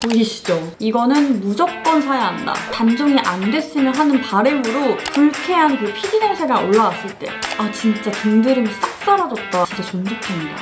보이시죠? 이거는 무조건 사야 한다. 단종이 안 됐으면 하는 바람으로 불쾌한 그 피지 냄새가 올라왔을 때 아 진짜 등드림이 싹 사라졌다. 진짜 존재템이다.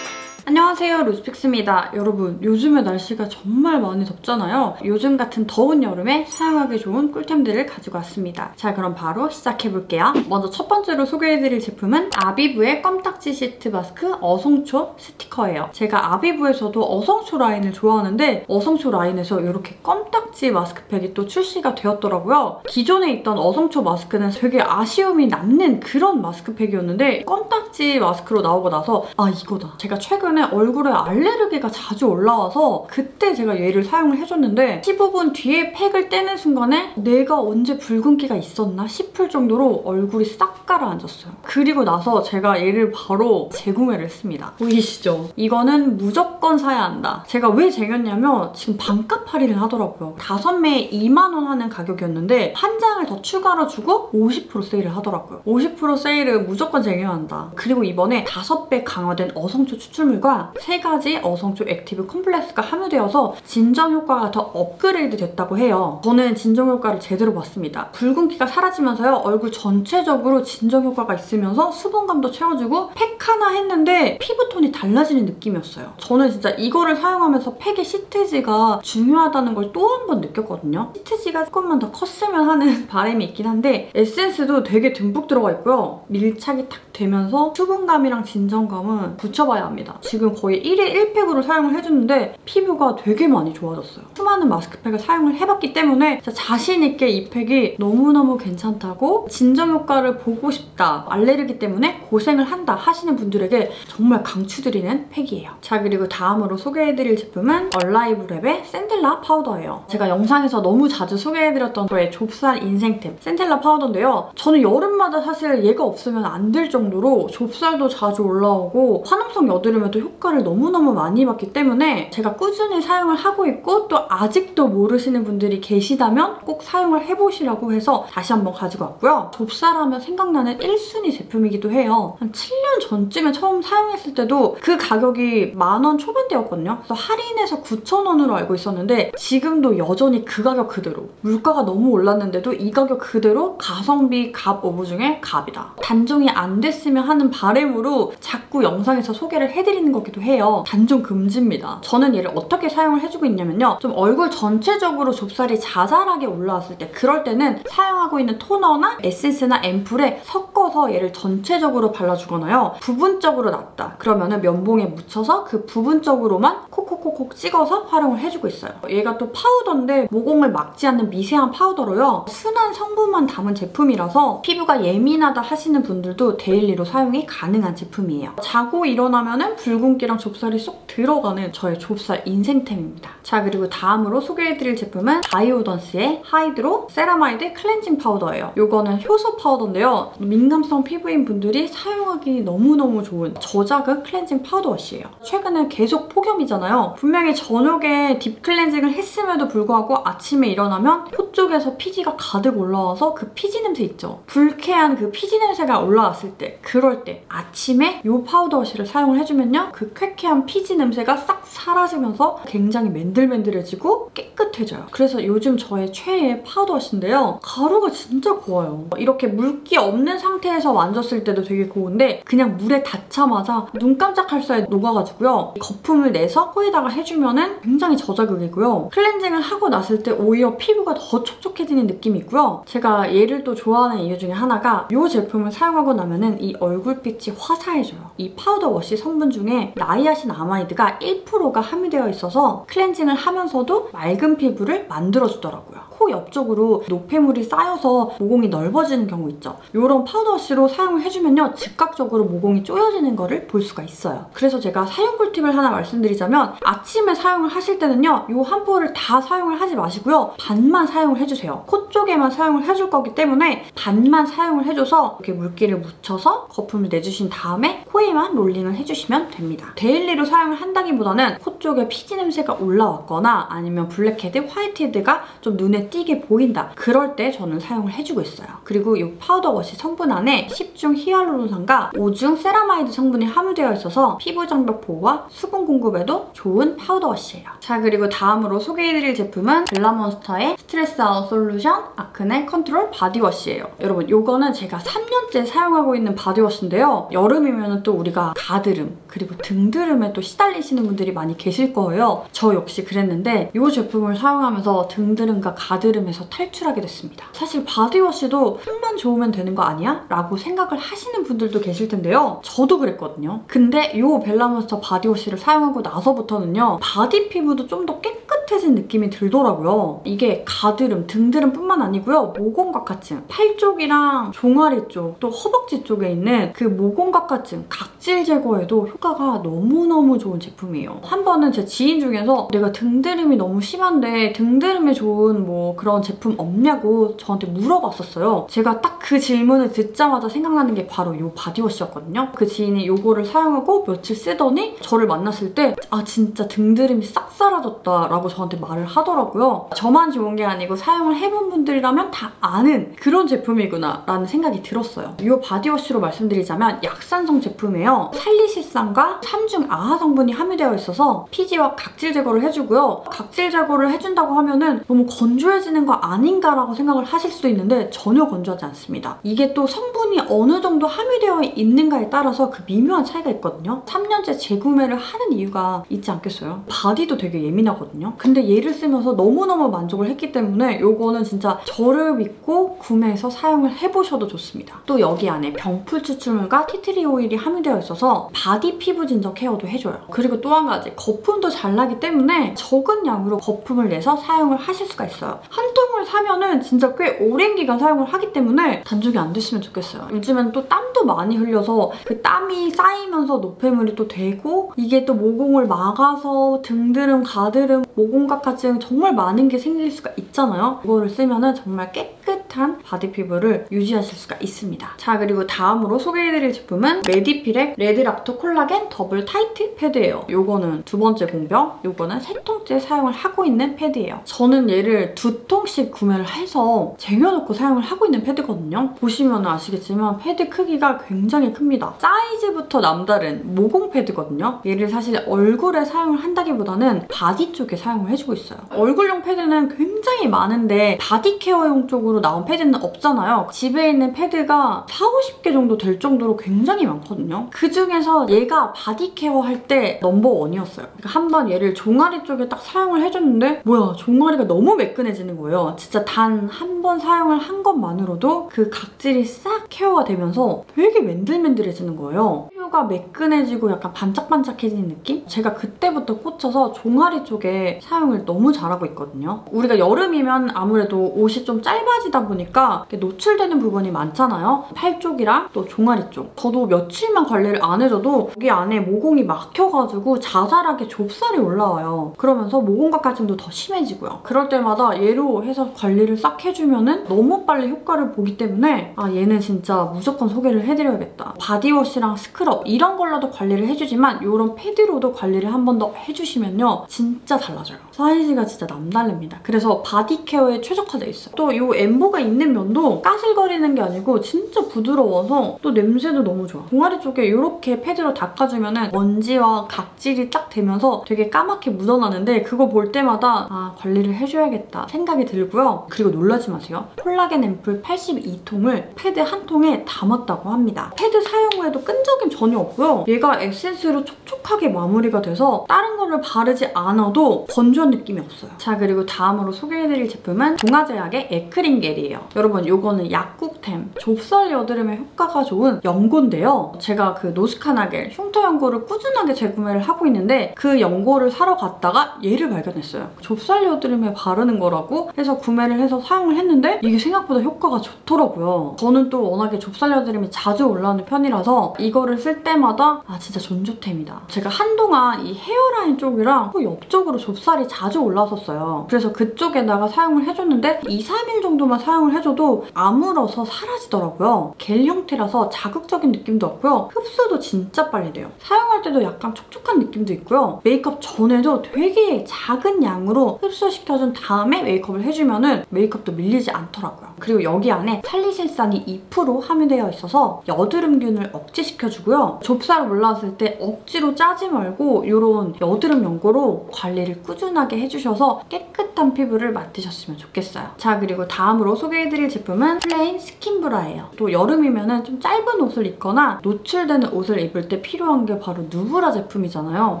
안녕하세요, 루즈픽스입니다. 여러분, 요즘에 날씨가 정말 많이 덥잖아요. 요즘 같은 더운 여름에 사용하기 좋은 꿀템들을 가지고 왔습니다. 자, 그럼 바로 시작해볼게요. 먼저 첫 번째로 소개해드릴 제품은 아비브의 껌딱지 시트 마스크 어성초 스티커예요. 제가 아비브에서도 어성초 라인을 좋아하는데 어성초 라인에서 이렇게 껌딱지 마스크팩이 또 출시가 되었더라고요. 기존에 있던 어성초 마스크는 되게 아쉬움이 남는 그런 마스크팩이었는데 껌딱지 마스크로 나오고 나서 아, 이거다. 제가 최근에 얼굴에 알레르기가 자주 올라와서 그때 제가 얘를 사용을 해줬는데 15분 뒤에 팩을 떼는 순간에 내가 언제 붉은기가 있었나 싶을 정도로 얼굴이 싹 가라앉았어요. 그리고 나서 제가 얘를 바로 재구매를 했습니다. 보이시죠? 이거는 무조건 사야 한다. 제가 왜 쟁였냐면 지금 반값 할인을 하더라고요. 5매에 2만 원 하는 가격이었는데 한 장을 더 추가로 주고 50% 세일을 하더라고요. 50% 세일을 무조건 쟁여야 한다. 그리고 이번에 5배 강화된 어성초 추출물과 3가지 어성초 액티브 컴플렉스가 함유되어서 진정 효과가 더 업그레이드 됐다고 해요. 저는 진정 효과를 제대로 봤습니다. 붉은기가 사라지면서요. 얼굴 전체적으로 진정 효과가 있으면서 수분감도 채워주고 팩 하나 했는데 피부톤이 달라지는 느낌이었어요. 저는 진짜 이거를 사용하면서 팩의 시트지가 중요하다는 걸 또 한 번 느꼈거든요. 시트지가 조금만 더 컸으면 하는 바람이 있긴 한데 에센스도 되게 듬뿍 들어가 있고요. 밀착이 탁 되면서 수분감이랑 진정감은 붙여봐야 합니다. 지금 거의 1일 1팩으로 사용을 해주는데 피부가 되게 많이 좋아졌어요. 수많은 마스크팩을 사용을 해봤기 때문에 자신 있게 이 팩이 너무너무 괜찮다고 진정 효과를 보고 싶다, 알레르기 때문에 고생을 한다 하시는 분들에게 정말 강추드리는 팩이에요. 자, 그리고 다음으로 소개해드릴 제품은 얼라이브랩의 샌델라 파우더예요. 제가 영상에서 너무 자주 소개해드렸던 저의 좁쌀 인생템 샌델라 파우더인데요. 저는 여름마다 사실 얘가 없으면 안 될 정도로 좁쌀도 자주 올라오고 화농성 여드름에도 효과를 너무너무 많이 봤기 때문에 제가 꾸준히 사용을 하고 있고 또 아직도 모르시는 분들이 계시다면 꼭 사용을 해보시라고 해서 다시 한번 가지고 왔고요. 좁쌀하면 생각나는 1순위 제품이기도 해요. 한 7년 전쯤에 처음 사용했을 때도 그 가격이 10,000원 초반대였거든요. 그래서 할인해서 9,000원으로 알고 있었는데 지금도 여전히 그 가격 그대로. 물가가 너무 올랐는데도 이 가격 그대로 가성비 갑 오브 중에 갑이다. 단종이 안 됐으면 하는 바람으로 자꾸 영상에서 소개를 해드리는 거기도 해요. 단종 금지입니다. 저는 얘를 어떻게 사용을 해주고 있냐면요. 좀 얼굴 전체적으로 좁쌀이 자잘하게 올라왔을 때 그럴 때는 사용하고 있는 토너나 에센스나 앰플에 섞어서 얘를 전체적으로 발라주거나요. 부분적으로 놨다. 그러면은 면봉에 묻혀서 그 부분적으로만 콕콕콕콕 찍어서 활용을 해주고 있어요. 얘가 또 파우더인데 모공을 막지 않는 미세한 파우더로요. 순한 성분만 담은 제품이라서 피부가 예민하다 하시는 분들도 데일리로 사용이 가능한 제품이에요. 자고 일어나면은 붉은기랑 좁쌀이 쏙 들어가는 저의 좁쌀 인생템입니다. 자, 그리고 다음으로 소개해드릴 제품은 바이오던스의 하이드로 세라마이드 클렌징 파우더예요. 이거는 효소 파우더인데요. 민감성 피부인 분들이 사용하기 너무너무 좋은 저자극 클렌징 파우더 워시예요. 최근에 계속 폭염이잖아요. 분명히 저녁에 딥 클렌징을 했음에도 불구하고 아침에 일어나면 코 쪽에서 피지가 가득 올라와서 그 피지 냄새 있죠? 불쾌한 그 피지 냄새가 올라왔을 때 그럴 때 아침에 이 파우더 워시를 사용을 해주면요. 그 쾌쾌한 피지 냄새가 싹 사라지면서 굉장히 맨들맨들해지고 깨끗해져요. 그래서 요즘 저의 최애 파우더 워시인데요. 가루가 진짜 고와요. 이렇게 물기 없는 상태에서 만졌을 때도 되게 고운데 그냥 물에 닿자마자 눈 깜짝할 사이에 녹아가지고요. 거품을 내서 코에다가 해주면은 굉장히 저자극이고요. 클렌징을 하고 났을 때 오히려 피부가 더 촉촉해지는 느낌이 있고요. 제가 얘를 또 좋아하는 이유 중에 하나가 이 제품을 사용하고 나면은 이 얼굴빛이 화사해져요. 이 파우더 워시 성분 중에 나이아신 아마이드가 1%가 함유되어 있어서 클렌징을 하면서도 맑은 피부를 만들어주더라고요. 코 옆쪽으로 노폐물이 쌓여서 모공이 넓어지는 경우 있죠. 이런 파우더 워시로 사용을 해주면요. 즉각적으로 모공이 조여지는 거를 볼 수가 있어요. 그래서 제가 사용 꿀팁을 하나 말씀드리자면 아침에 사용을 하실 때는요. 이 한 포를 다 사용을 하지 마시고요. 반만 사용을 해주세요. 코 쪽에만 사용을 해줄 거기 때문에 반만 사용을 해줘서 이렇게 물기를 묻혀서 거품을 내주신 다음에 코에만 롤링을 해주시면 됩니다. 됩니다. 데일리로 사용을 한다기보다는 코 쪽에 피지 냄새가 올라왔거나 아니면 블랙헤드, 화이트헤드가 좀 눈에 띄게 보인다. 그럴 때 저는 사용을 해주고 있어요. 그리고 이 파우더 워시 성분 안에 10중 히알루론산과 5중 세라마이드 성분이 함유되어 있어서 피부 장벽 보호와 수분 공급에도 좋은 파우더 워시예요. 자, 그리고 다음으로 소개해드릴 제품은 벨라몬스터의 스트레스 아웃 솔루션 아크네 컨트롤 바디워시예요. 여러분, 이거는 제가 3년째 사용하고 있는 바디워시인데요. 여름이면 또 우리가 가드름 그리고 등드름에 또 시달리시는 분들이 많이 계실 거예요. 저 역시 그랬는데 이 제품을 사용하면서 등드름과 가드름에서 탈출하게 됐습니다. 사실 바디워시도 흙만 좋으면 되는 거 아니야? 라고 생각을 하시는 분들도 계실 텐데요. 저도 그랬거든요. 근데 이 벨라몬스터 바디워시를 사용하고 나서부터는요. 바디 피부도 좀 더 깨끗해진 느낌이 들더라고요. 이게 가드름, 등드름뿐만 아니고요. 모공각화증, 팔 쪽이랑 종아리 쪽, 또 허벅지 쪽에 있는 그 모공각화증, 각질 제거에도 효과가 너무너무 좋은 제품이에요. 한 번은 제 지인 중에서 내가 등드름이 너무 심한데 등드름에 좋은 뭐 그런 제품 없냐고 저한테 물어봤었어요. 제가 딱 그 질문을 듣자마자 생각나는 게 바로 이 바디워시였거든요. 그 지인이 이거를 사용하고 며칠 쓰더니 저를 만났을 때 아, 진짜 등드름이 싹 사라졌다 라고 저한테 말을 하더라고요. 저만 좋은 게 아니고 사용을 해본 분들이라면 다 아는 그런 제품이구나 라는 생각이 들었어요. 이 바디워시로 말씀드리자면 약산성 제품이에요. 살리실산과 3중 아하 성분이 함유되어 있어서 피지와 각질 제거를 해주고요. 각질 제거를 해준다고 하면은 너무 건조해지는 거 아닌가라고 생각을 하실 수도 있는데 전혀 건조하지 않습니다. 이게 또 성분이 어느 정도 함유되어 있는가에 따라서 그 미묘한 차이가 있거든요. 3년째 재구매를 하는 이유가 있지 않겠어요? 바디도 되게 예민하거든요. 근데 얘를 쓰면서 너무너무 만족을 했기 때문에 이거는 진짜 저를 믿고 구매해서 사용을 해보셔도 좋습니다. 또 여기 안에 병풀 추출물과 티트리 오일이 함유되어 있어서 바디 피부 진정 케어도 해줘요. 그리고 또 한 가지, 거품도 잘 나기 때문에 적은 양으로 거품을 내서 사용을 하실 수가 있어요. 한 통을 사면은 진짜 꽤 오랜 기간 사용을 하기 때문에 단종이 안 됐으면 좋겠어요. 요즘엔 또 땀도 많이 흘려서 그 땀이 쌓이면서 노폐물이 또 되고 이게 또 모공을 막아서 등드름, 가드름, 모공각화증 정말 많은 게 생길 수가 있잖아요. 이거를 쓰면은 정말 깨끗한 바디 피부를 유지하실 수가 있습니다. 자, 그리고 다음으로 소개해드릴 제품은 레디필의 레드락토 콜라겐 더블 타이트 패드예요. 요거는 두 번째 공병, 요거는 세 통째 사용을 하고 있는 패드예요. 저는 얘를 2통씩 구매를 해서 쟁여놓고 사용을 하고 있는 패드거든요. 보시면 아시겠지만 패드 크기가 굉장히 큽니다. 사이즈부터 남다른 모공 패드거든요. 얘를 사실 얼굴에 사용을 한다기보다는 바디 쪽에 사용을 해주고 있어요. 얼굴용 패드는 굉장히 많은데 바디 케어용 쪽으로 나온 패드는 없잖아요. 집에 있는 패드가 40, 50개 정도 될 정도로 굉장히 많거든요. 그중에서 얘가 바디 케어 할 때 넘버원이었어요. 그러니까 한번 얘를 종아리 쪽에 딱 사용을 해줬는데 뭐야, 종아리가 너무 매끈해지는 거예요. 진짜 단 한 번 사용을 한 것만으로도 그 각질이 싹 케어가 되면서 되게 맨들맨들해지는 거예요. 피부가 매끈해지고 약간 반짝반짝해지는 느낌? 제가 그때부터 꽂혀서 종아리 쪽에 사용을 너무 잘하고 있거든요. 우리가 여름이면 아무래도 옷이 좀 짧아지다 보니까 노출되는 부분이 많잖아요. 팔 쪽이랑 또 종아리 쪽. 저도 며칠만 관리를 안 해줘도 여기 안에 모공이 막혀가지고 자잘하게 좁쌀이 올라와요. 그러면서 모공각화증도 더 심해지고요. 그럴 때마다 얘로 해서 관리를 싹 해주면은 너무 빨리 효과를 보기 때문에 아, 얘는 진짜 무조건 소개를 해드려야겠다. 바디워시랑 스크럽 이런 걸로도 관리를 해주지만 이런 패드로도 관리를 한 번 더 해주시면요. 진짜 달라져요. 사이즈가 진짜 남다릅니다. 그래서 바디 케어에 최적화되어 있어요. 또 이 엠보가 있는 면도 까슬거리는 게 아니고 진짜 부드러워서 또 냄새도 너무 좋아. 종아리 쪽에 이렇게 패드로 닦아주면 먼지와 각질이 딱 되면서 되게 까맣게 묻어나는데 그거 볼 때마다 아, 관리를 해줘야겠다 생각이 들고요. 그리고 놀라지 마세요. 콜라겐 앰플 82통을 패드 한 통에 담았다고 합니다. 패드 사용 후에도 끈적임 전혀 없고요. 얘가 에센스로 촉촉하게 마무리가 돼서 다른 거를 바르지 않아도 건조한 느낌이 없어요. 자, 그리고 다음으로 소개해드릴 제품은 동아제약의 에크린겔이에요. 여러분, 이거는 약국템, 좁쌀 여드름에 효과가 좋은 연고인데요. 제가 그 노스카나겔 흉터 연고를 꾸준하게 재구매를 하고 있는데 그 연고를 사러 갔다가 얘를 발견했어요. 좁쌀 여드름에 바르는 거라고 해서 구매를 해서 사용을 했는데 이게 생각보다 효과가 좋더라고요. 저는 또 워낙에 좁쌀 여드름이 자주 올라오는 편이라서 이거를 쓸 때마다 아, 진짜 존조템이다. 제가 한동안 이 헤어라인 쪽이랑 또 옆쪽으로 좁쌀이 자주 올라왔었어요. 그래서 그쪽에다가 사용을 해줬는데 2, 3일 정도만 사용 사용을 해줘도 아물어서 사라지더라고요. 겔 형태라서 자극적인 느낌도 없고요. 흡수도 진짜 빨리 돼요. 사용할 때도 약간 촉촉한 느낌도 있고요. 메이크업 전에도 되게 작은 양으로 흡수시켜준 다음에 메이크업을 해주면은 메이크업도 밀리지 않더라고요. 그리고 여기 안에 살리실산이 2% 함유되어 있어서 여드름균을 억제시켜주고요. 좁쌀 올라왔을 때 억지로 짜지 말고 이런 여드름 연고로 관리를 꾸준하게 해주셔서 깨끗한 피부를 맡으셨으면 좋겠어요. 자, 그리고 다음으로 소개해드릴 제품은 플레인 스킨브라예요. 또 여름이면 좀 짧은 옷을 입거나 노출되는 옷을 입을 때 필요한 게 바로 누브라 제품이잖아요.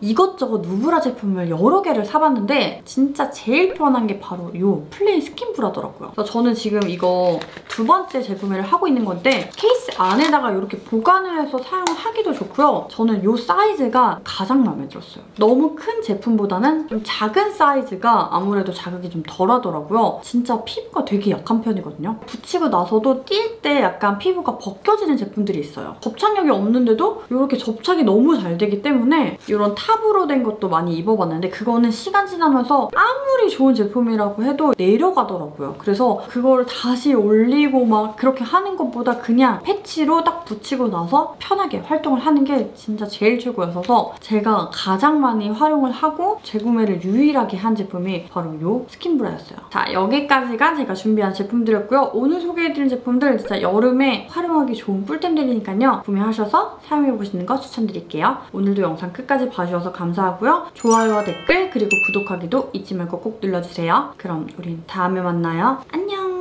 이것저것 누브라 제품을 여러 개를 사봤는데 진짜 제일 편한 게 바로 이 플레인 스킨브라더라고요. 그래서 저는 지금 이거 두 번째 제품을 하고 있는 건데 케이스 안에다가 이렇게 보관을 해서 사용을 하기도 좋고요. 저는 이 사이즈가 가장 마음에 들었어요. 너무 큰 제품보다는 좀 작은 사이즈가 아무래도 자극이 좀 덜하더라고요. 진짜 피부가 되게 약한 편이거든요. 붙이고 나서도 뛸 때 약간 피부가 벗겨지는 제품들이 있어요. 접착력이 없는데도 이렇게 접착이 너무 잘 되기 때문에 이런 탑으로 된 것도 많이 입어봤는데 그거는 시간 지나면서 아무리 좋은 제품이라고 해도 내려가더라고요. 그래서 그걸 다시 올리고 막 그렇게 하는 것보다 그냥 패치로 딱 붙이고 나서 편하게 활동을 하는 게 진짜 제일 최고였어서 제가 가장 많이 활용을 하고 재구매를 유일하게 한 제품이 바로 이 스킨브라였어요. 자, 여기까지가 제가 준비한 제품들이었고요. 오늘 소개해드린 제품들 진짜 여름에 활용하기 좋은 꿀템들이니까요. 구매하셔서 사용해보시는 거 추천드릴게요. 오늘도 영상 끝까지 봐주셔서 감사하고요. 좋아요와 댓글 그리고 구독하기도 잊지 말고 꼭 눌러주세요. 그럼 우린 다음에 만나요. 안녕!